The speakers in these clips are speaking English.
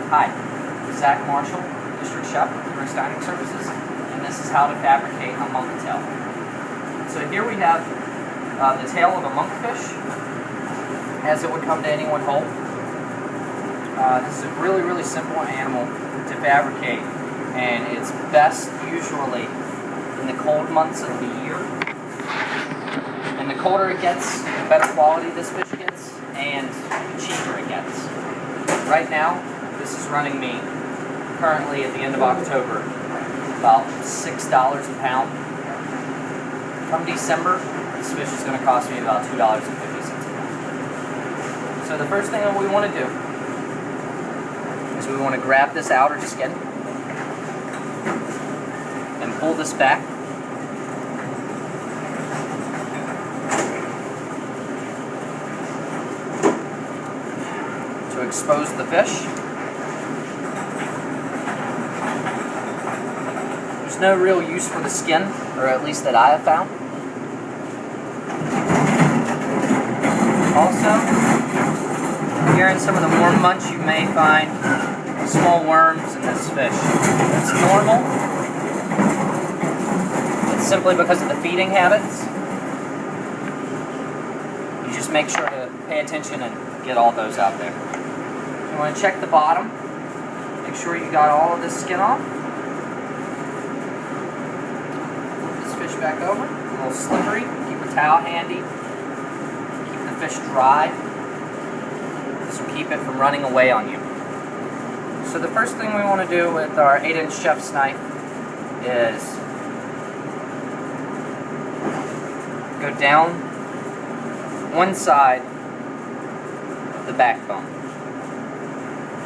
Hi, this is Zach Marshall, District Chef with Gross Dining Services, and this is how to fabricate a monk tail. So here we have the tail of a monkfish, as it would come to anyone whole. This is a really simple animal to fabricate, and it's best usually in the cold months of the year. And the colder it gets, the better quality this fish gets, and the cheaper it gets. Right now, this is running me, currently at the end of October, about $6 a pound. Come December, this fish is going to cost me about $2.50 a pound. So the first thing that we want to do is we want to grab this outer skin and pull this back. To expose the fish. There's no real use for the skin, or at least that I have found. Also, here in some of the warm months you may find small worms in this fish. That's normal. It's simply because of the feeding habits. You just make sure to pay attention and get all those out there. You want to check the bottom. Make sure you got all of this skin off. Flip this fish back over. A little slippery. Keep a towel handy. Keep the fish dry. This will keep it from running away on you. So the first thing we want to do with our 8-inch chef's knife is go down one side of the backbone.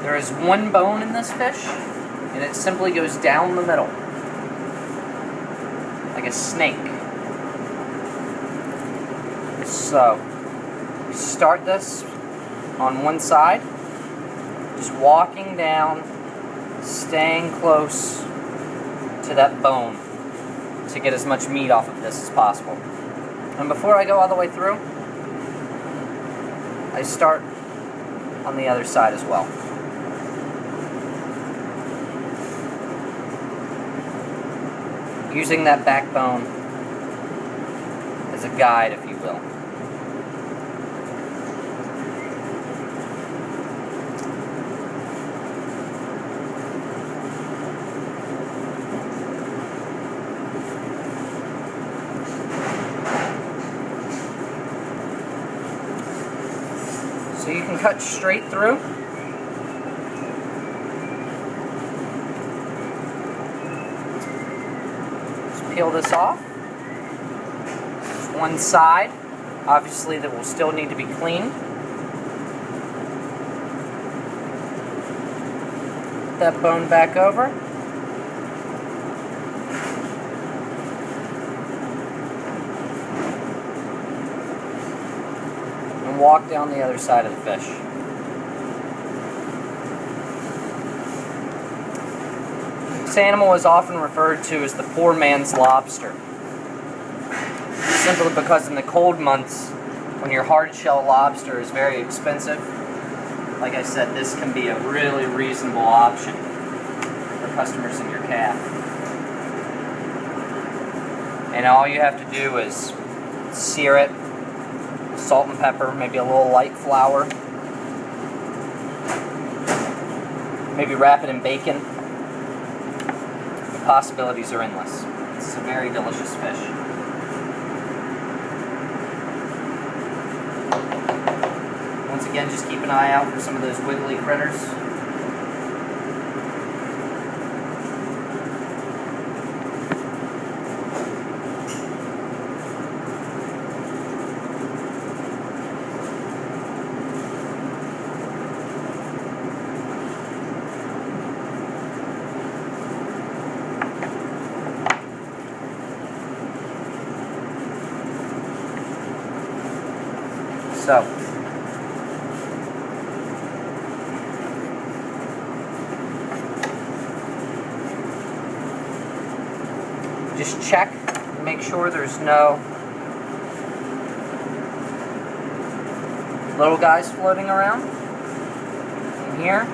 There is one bone in this fish, and it simply goes down the middle, like a snake. So, you start this on one side, just walking down, staying close to that bone to get as much meat off of this as possible. And before I go all the way through, I start on the other side as well. Using that backbone as a guide, if you will. So you can cut straight through. Peel this off. There's one side, obviously, that will still need to be cleaned. Put that bone back over. And walk down the other side of the fish. This animal is often referred to as the poor man's lobster. Simply because in the cold months, when your hard-shell lobster is very expensive, like I said, this can be a really reasonable option for customers in your caf. And all you have to do is sear it, salt and pepper, maybe a little light flour, maybe wrap it in bacon. Possibilities are endless. It's a very delicious fish. Once again, just keep an eye out for some of those wiggly critters. So, just check, make sure there's no little guys floating around in here.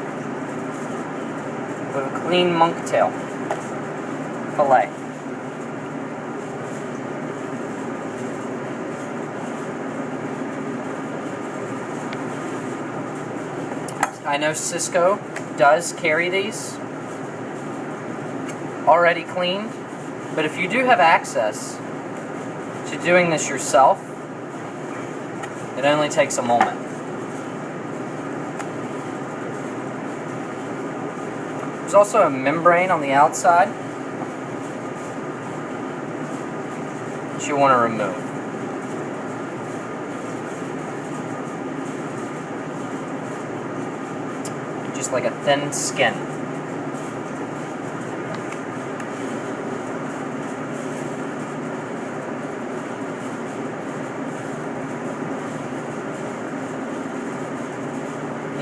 with a clean monk tail fillet. I know Cisco does carry these already cleaned, but if you do have access to doing this yourself, it only takes a moment. There's also a membrane on the outside that you want to remove. Just like a thin skin.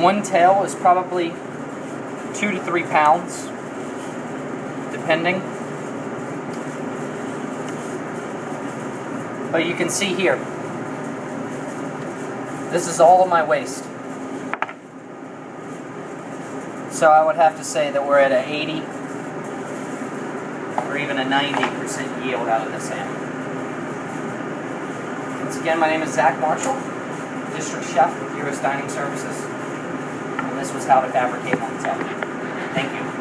One tail is probably 2 to 3 pounds, depending. But you can see here, this is all of my waste. So I would have to say that we're at an 80 or even a 90% yield out of this animal. Once again, my name is Zach Marshall, District Chef with Heroes Dining Services, and this was how to fabricate monktail. Thank you.